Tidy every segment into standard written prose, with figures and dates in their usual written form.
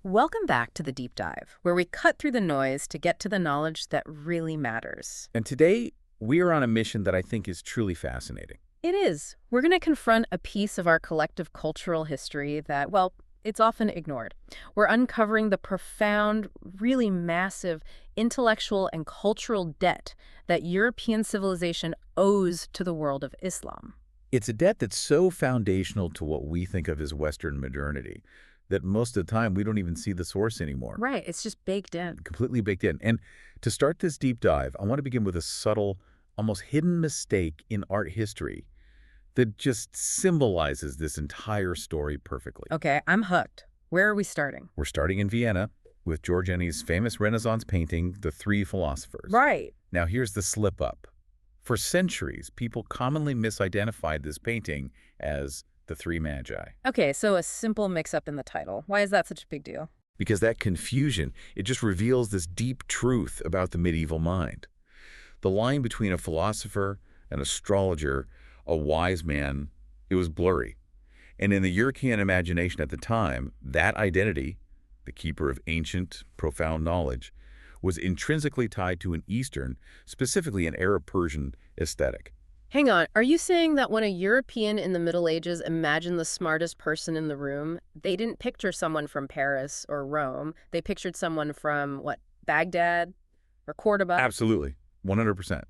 Welcome back to the deep dive, where we cut through the noise to get to the knowledge that really matters. And today, we are on a mission that I think is truly fascinating. It is. We're going to confront a piece of our collective cultural history that, well, it's often ignored. We're uncovering the profound, really massive intellectual and cultural debt that European civilization owes to the world of Islam. It's a debt that's so foundational to what we think of as Western modernity that most of the time we don't even see the source anymore. Right, it's just baked in. Completely baked in. And to start this deep dive, I want to begin with a subtle, almost hidden mistake in art history that just symbolizes this entire story perfectly. Okay, I'm hooked. Where are we starting? We're starting in Vienna with Giorgioni's famous Renaissance painting, The Three Philosophers. Right. Now here's the slip up. For centuries, people commonly misidentified this painting as the Three Magi. Okay, so a simple mix-up in the title. Why is that such a big deal? Because that confusion, it just reveals this deep truth about the medieval mind. The line between a philosopher, an astrologer, a wise man, it was blurry. And in the European imagination at the time, that identity, the keeper of ancient, profound knowledge, was intrinsically tied to an Eastern, specifically an Arab-Persian aesthetic. Hang on, are you saying that when a European in the Middle Ages imagined the smartest person in the room, they didn't picture someone from Paris or Rome, they pictured someone from, what, Baghdad or Cordoba? Absolutely, 100%.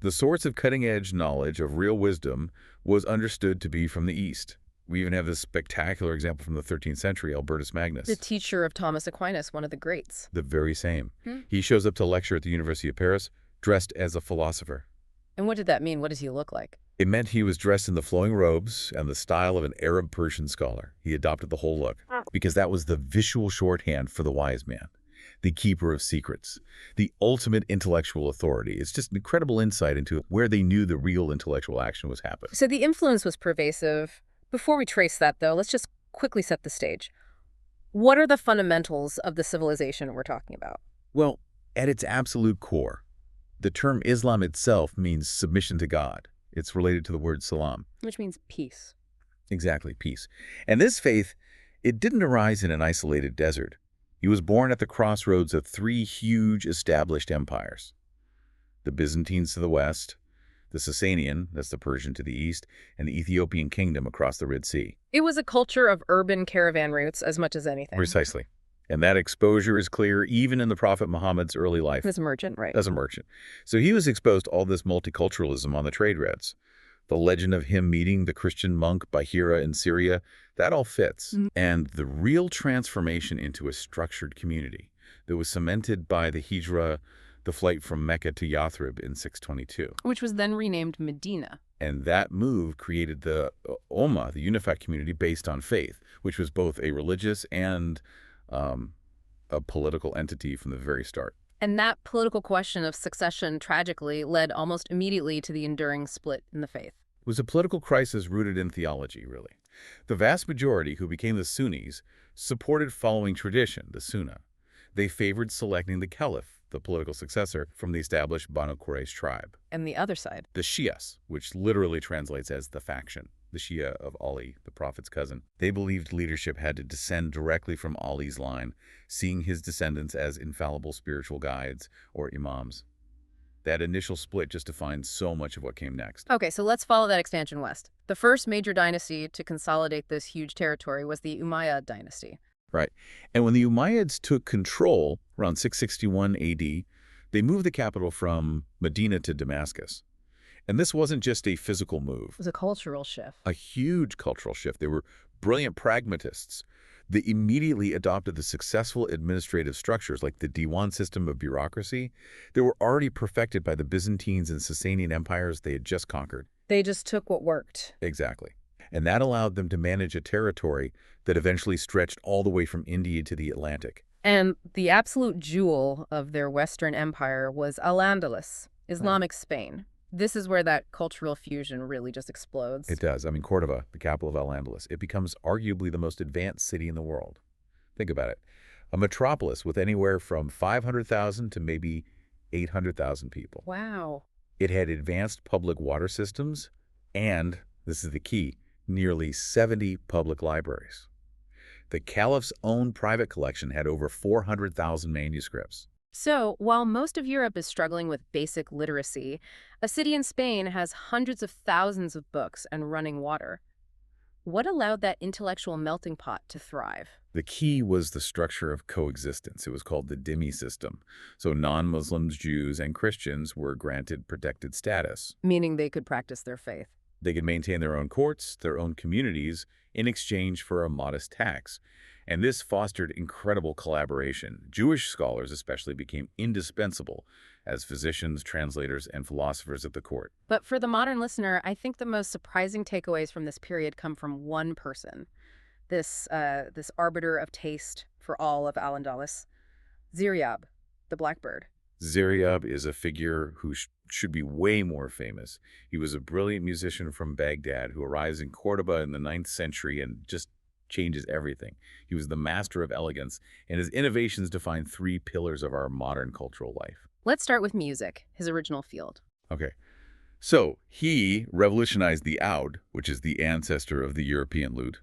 The source of cutting-edge knowledge of real wisdom was understood to be from the East. We even have this spectacular example from the 13th century, Albertus Magnus. The teacher of Thomas Aquinas, one of the greats. The very same. He shows up to lecture at the University of Paris dressed as a philosopher. And what did that mean? What does he look like? It meant he was dressed in the flowing robes and the style of an Arab Persian scholar. He adopted the whole look because that was the visual shorthand for the wise man, the keeper of secrets, the ultimate intellectual authority. It's just an incredible insight into where they knew the real intellectual action was happening. So the influence was pervasive. Before we trace that, though, let's just quickly set the stage. What are the fundamentals of the civilization we're talking about? Well, at its absolute core, the term Islam itself means submission to God. It's related to the word salam. Which means peace. Exactly, peace. And this faith, it didn't arise in an isolated desert. It was born at the crossroads of three huge established empires. The Byzantines to the west, the Sasanian, that's the Persian to the east, and the Ethiopian kingdom across the Red Sea. It was a culture of urban caravan routes as much as anything. Precisely. And that exposure is clear even in the Prophet Muhammad's early life. As a merchant, right. As a merchant. So he was exposed to all this multiculturalism on the trade routes. The legend of him meeting the Christian monk by Hira in Syria, that all fits. And the real transformation into a structured community that was cemented by the Hijra, the flight from Mecca to Yathrib in 622. Which was then renamed Medina. And that move created the Ummah, the unified community based on faith, which was both a religious and a political entity from the very start. And that political question of succession tragically led almost immediately to the enduring split in the faith. It was a political crisis rooted in theology, really. The vast majority who became the Sunnis supported following tradition, the Sunnah. They favored selecting the caliph, the political successor, from the established Banu Quraysh tribe. And the other side? The Shias, which literally translates as the faction. The Shia of Ali, the Prophet's cousin. They believed leadership had to descend directly from Ali's line, seeing his descendants as infallible spiritual guides or imams. That initial split just defines so much of what came next. Okay, so let's follow that expansion west. The first major dynasty to consolidate this huge territory was the Umayyad dynasty. Right. And when the Umayyads took control around 661 AD, they moved the capital from Medina to Damascus. And this wasn't just a physical move. It was a cultural shift. A huge cultural shift. They were brilliant pragmatists. They immediately adopted the successful administrative structures like the Diwan system of bureaucracy that were already perfected by the Byzantines and Sasanian empires they had just conquered. They just took what worked. Exactly. And that allowed them to manage a territory that eventually stretched all the way from India to the Atlantic. And the absolute jewel of their Western empire was Al-Andalus, Islamic Spain. This is where that cultural fusion really just explodes. It does. I mean, Cordoba, the capital of Al-Andalus, it becomes arguably the most advanced city in the world. Think about it. A metropolis with anywhere from 500,000 to maybe 800,000 people. Wow. It had advanced public water systems and, this is the key, nearly 70 public libraries. The caliph's own private collection had over 400,000 manuscripts. So, while most of Europe is struggling with basic literacy, a city in Spain has hundreds of thousands of books and running water. What allowed that intellectual melting pot to thrive? The key was the structure of coexistence. It was called the dhimmi system. So non-Muslims, Jews, and Christians were granted protected status. Meaning they could practice their faith. They could maintain their own courts, their own communities, in exchange for a modest tax. And this fostered incredible collaboration. Jewish scholars especially became indispensable as physicians, translators, and philosophers at the court. But for the modern listener, I think the most surprising takeaways from this period come from one person. This arbiter of taste for all of Al-Andalus, Ziryab, the Blackbird. Ziryab is a figure who should be way more famous. He was a brilliant musician from Baghdad who arrives in Cordoba in the 9th century and just changes everything. He was the master of elegance, and his innovations define 3 pillars of our modern cultural life. Let's start with music, his original field. Okay, so he revolutionized the oud, which is the ancestor of the European lute.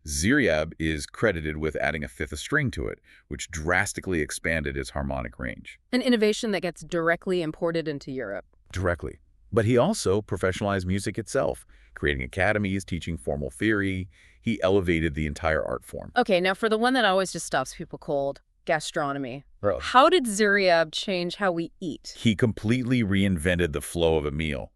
Ziryab is credited with adding a 5th string to it, which drastically expanded its harmonic range. An innovation that gets directly imported into Europe. Directly. But he also professionalized music itself, creating academies, teaching formal theory. He elevated the entire art form. Okay, now for the one that always just stops people cold, gastronomy. Really? How did Ziryab change how we eat? He completely reinvented the flow of a meal.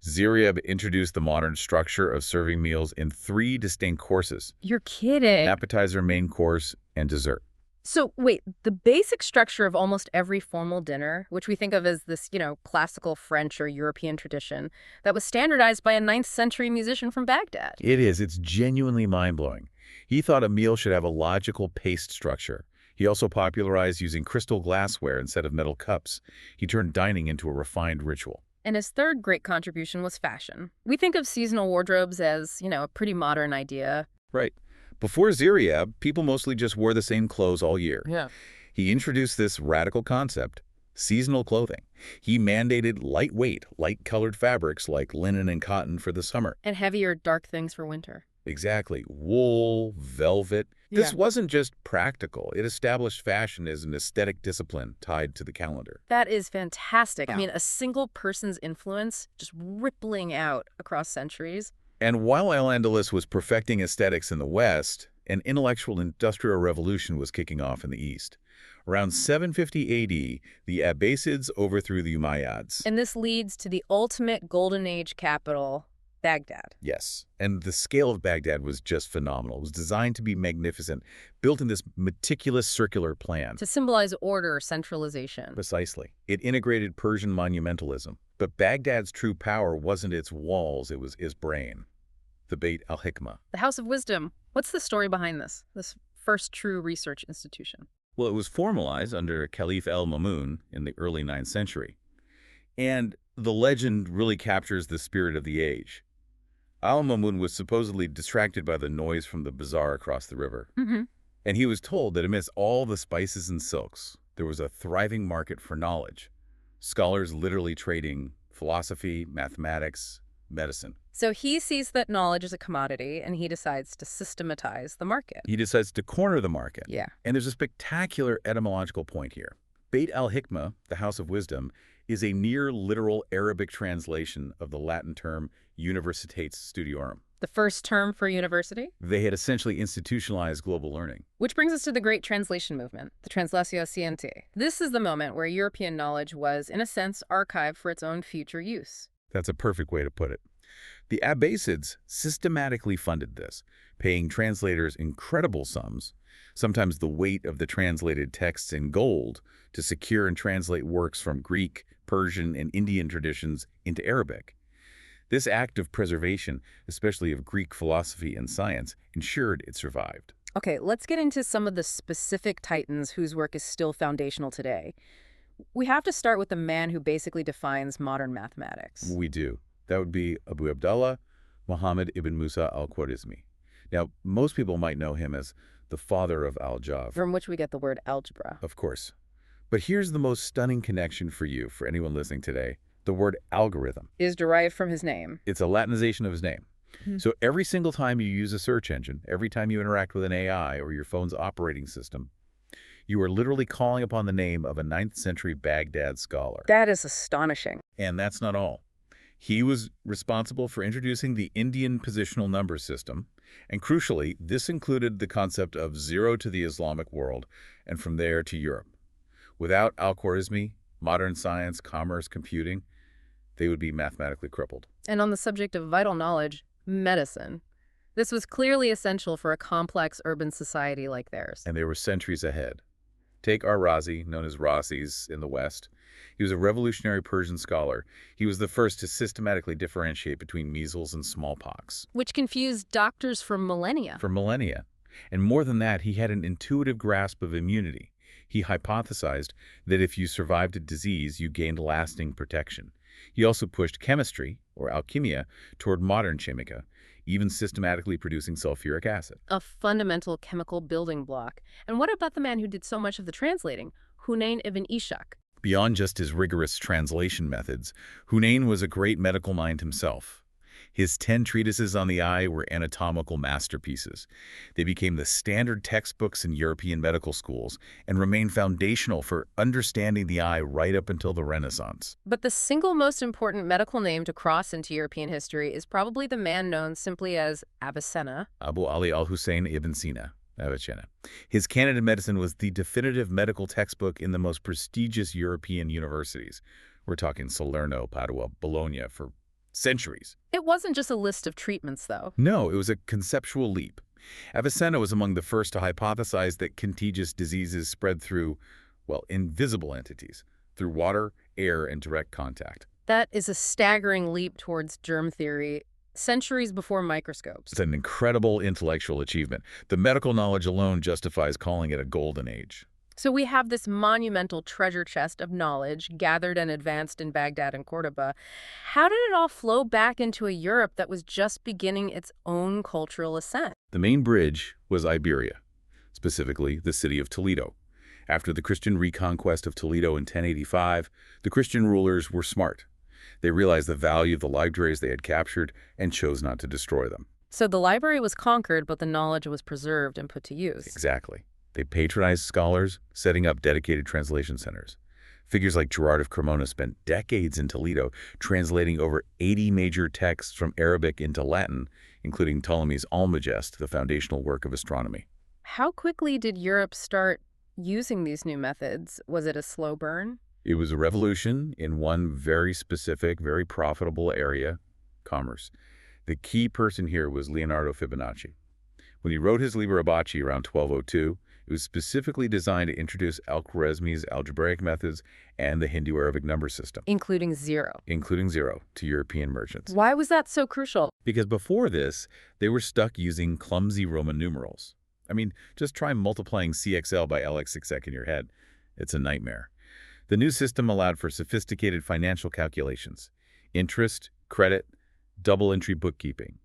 Ziryab introduced the modern structure of serving meals in 3 distinct courses: You're kidding. appetizer, main course, and dessert. So wait, the basic structure of almost every formal dinner, which we think of as this, classical French or European tradition, that was standardized by a 9th century musician from Baghdad. It is. It's genuinely mind-blowing. He thought a meal should have a logical paced structure. He also popularized using crystal glassware instead of metal cups. He turned dining into a refined ritual. And his third great contribution was fashion. We think of seasonal wardrobes as, a pretty modern idea. Right. Before Ziryab, people mostly just wore the same clothes all year. Yeah. He introduced this radical concept, seasonal clothing. He mandated lightweight, light-colored fabrics like linen and cotton for the summer. And heavier, dark things for winter. Exactly. Wool, velvet. This Yeah. wasn't just practical. It established fashion as an aesthetic discipline tied to the calendar. That is fantastic. I Yeah. mean, a single person's influence just rippling out across centuries. And while Al-Andalus was perfecting aesthetics in the West, an intellectual industrial revolution was kicking off in the East. Around 750 AD, the Abbasids overthrew the Umayyads. And this leads to the ultimate Golden Age capital, Baghdad. Yes, and the scale of Baghdad was just phenomenal. It was designed to be magnificent, built in this meticulous circular plan. To symbolize order, centralization. Precisely. It integrated Persian monumentalism. But Baghdad's true power wasn't its walls, it was its brain. The Beit al-Hikmah. The House of Wisdom. What's the story behind this first true research institution? Well, it was formalized under Caliph al-Mamun in the early 9th century. And the legend really captures the spirit of the age. Al-Mamun was supposedly distracted by the noise from the bazaar across the river. Mm-hmm. And he was told that amidst all the spices and silks, there was a thriving market for knowledge. Scholars literally trading philosophy, mathematics, medicine. So he sees that knowledge is a commodity, and he decides to systematize the market. He decides to corner the market. Yeah. And there's a spectacular etymological point here. Beit al-Hikmah, the House of Wisdom, is a near-literal Arabic translation of the Latin term Universitates Studiorum. The first term for university. They had essentially institutionalized global learning. Which brings us to the Great Translation Movement, the Translatio Scientiae. This is the moment where European knowledge was, in a sense, archived for its own future use. That's a perfect way to put it. The Abbasids systematically funded this, paying translators incredible sums, sometimes the weight of the translated texts in gold, to secure and translate works from Greek, Persian, and Indian traditions into Arabic. This act of preservation, especially of Greek philosophy and science, ensured it survived. Okay, let's get into some of the specific titans whose work is still foundational today. We have to start with the man who basically defines modern mathematics. We do. That would be Abu Abdallah, Muhammad ibn Musa al-Khwarizmi. Now, most people might know him as the father of algebra. From which we get the word algebra. Of course. But here's the most stunning connection for you, for anyone listening today. The word algorithm. Is derived from his name. It's a Latinization of his name. Hmm. So every single time you use a search engine, every time you interact with an AI or your phone's operating system, you are literally calling upon the name of a ninth century Baghdad scholar. That is astonishing. And that's not all. He was responsible for introducing the Indian positional number system, and crucially, this included the concept of zero to the Islamic world, and from there to Europe. Without Al-Khwarizmi, modern science, commerce, computing, they would be mathematically crippled. And on the subject of vital knowledge, medicine. This was clearly essential for a complex urban society like theirs. And they were centuries ahead. Take Ar-Razi, known as Rhazes in the West. He was a revolutionary Persian scholar. He was the first to systematically differentiate between measles and smallpox. Which confused doctors for millennia. For millennia. And more than that, he had an intuitive grasp of immunity. He hypothesized that if you survived a disease, you gained lasting protection. He also pushed chemistry, or alchemia, toward modern chimica, even systematically producing sulfuric acid. A fundamental chemical building block. And what about the man who did so much of the translating, Hunayn ibn Ishaq? Beyond just his rigorous translation methods, Hunayn was a great medical mind himself. His 10 treatises on the eye were anatomical masterpieces. They became the standard textbooks in European medical schools and remained foundational for understanding the eye right up until the Renaissance. But the single most important medical name to cross into European history is probably the man known simply as Avicenna. Abu Ali al-Hussein ibn Sina, Avicenna. His Canon of Medicine was the definitive medical textbook in the most prestigious European universities. We're talking Salerno, Padua, Bologna for centuries. It wasn't just a list of treatments, though. No, it was a conceptual leap. Avicenna was among the first to hypothesize that contagious diseases spread through, well, invisible entities, through water, air, and direct contact. That is a staggering leap towards germ theory, centuries before microscopes. It's an incredible intellectual achievement. The medical knowledge alone justifies calling it a golden age. So we have this monumental treasure chest of knowledge gathered and advanced in Baghdad and Cordoba. How did it all flow back into a Europe that was just beginning its own cultural ascent? The main bridge was Iberia, specifically the city of Toledo. After the Christian reconquest of Toledo in 1085, the Christian rulers were smart. They realized the value of the libraries they had captured and chose not to destroy them. So the library was conquered, but the knowledge was preserved and put to use. Exactly. They patronized scholars, setting up dedicated translation centers. Figures like Gerard of Cremona spent decades in Toledo, translating over 80 major texts from Arabic into Latin, including Ptolemy's Almagest, the foundational work of astronomy. How quickly did Europe start using these new methods? Was it a slow burn? It was a revolution in one very specific, very profitable area, commerce. The key person here was Leonardo Fibonacci. When he wrote his Liber Abaci around 1202, it was specifically designed to introduce Al-Khwarizmi's algebraic methods and the Hindu-Arabic number system. Including zero. Including zero to European merchants. Why was that so crucial? Because before this, they were stuck using clumsy Roman numerals. I mean, just try multiplying CXL by LX6 in your head. It's a nightmare. The new system allowed for sophisticated financial calculations, interest, credit, double-entry bookkeeping.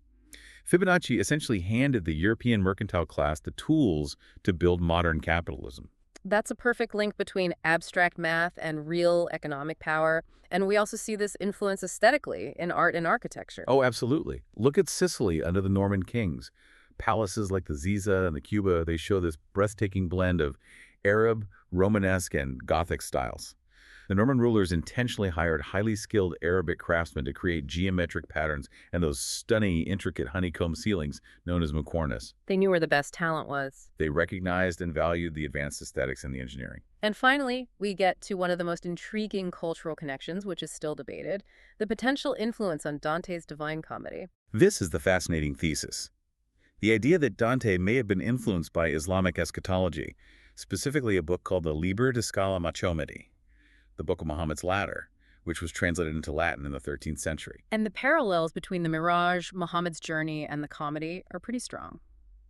Fibonacci essentially handed the European mercantile class the tools to build modern capitalism. That's a perfect link between abstract math and real economic power. And we also see this influence aesthetically in art and architecture. Oh, absolutely. Look at Sicily under the Norman kings. Palaces like the Ziza and the Cuba, they show this breathtaking blend of Arab, Romanesque, and Gothic styles. The Norman rulers intentionally hired highly skilled Arabic craftsmen to create geometric patterns and those stunning, intricate honeycomb ceilings known as muqarnas. They knew where the best talent was. They recognized and valued the advanced aesthetics in the engineering. And finally, we get to one of the most intriguing cultural connections, which is still debated, the potential influence on Dante's Divine Comedy. This is the fascinating thesis. The idea that Dante may have been influenced by Islamic eschatology, specifically a book called the Liber de Scala Machomedi, the Book of Muhammad's Ladder, which was translated into Latin in the 13th century. And the parallels between the Mirage, Muhammad's journey, and the comedy are pretty strong.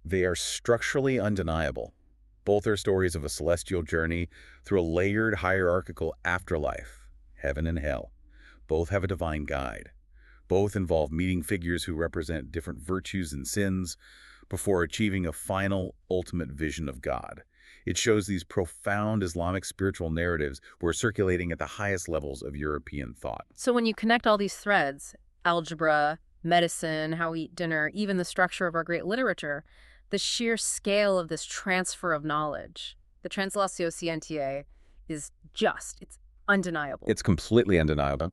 They are structurally undeniable. Both are stories of a celestial journey through a layered hierarchical afterlife, heaven and hell. Both have a divine guide. Both involve meeting figures who represent different virtues and sins before achieving a final, ultimate vision of God. It shows these profound Islamic spiritual narratives were circulating at the highest levels of European thought. So when you connect all these threads, algebra, medicine, how we eat dinner, even the structure of our great literature, the sheer scale of this transfer of knowledge, the translatio scientiae, is it's undeniable. It's completely undeniable.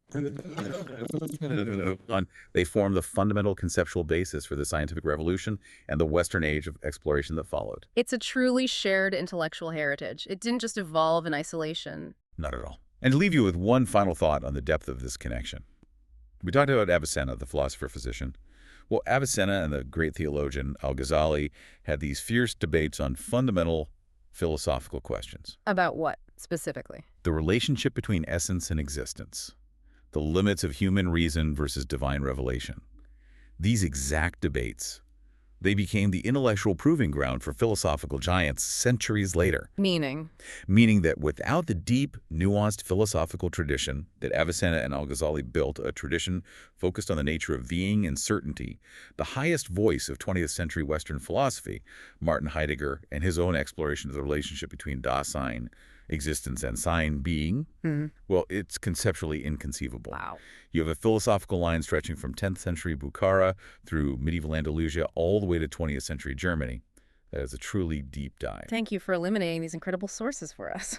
They form the fundamental conceptual basis for the scientific revolution and the Western age of exploration that followed. It's a truly shared intellectual heritage. It didn't just evolve in isolation. Not at all. And to leave you with one final thought on the depth of this connection. We talked about Avicenna, the philosopher-physician. Well, Avicenna and the great theologian Al-Ghazali had these fierce debates on fundamental philosophical questions. About what, specifically? The relationship between essence and existence. The limits of human reason versus divine revelation. These exact debates, they became the intellectual proving ground for philosophical giants centuries later. Meaning? Meaning that without the deep, nuanced philosophical tradition that Avicenna and Al-Ghazali built, a tradition focused on the nature of being and certainty, the highest voice of 20th century Western philosophy, Martin Heidegger, and his own exploration of the relationship between Dasein, existence, and Sein, being, well, it's conceptually inconceivable. Wow. You have a philosophical line stretching from 10th century Bukhara through medieval Andalusia all the way to 20th century Germany. That is a truly deep dive. Thank you for eliminating these incredible sources for us.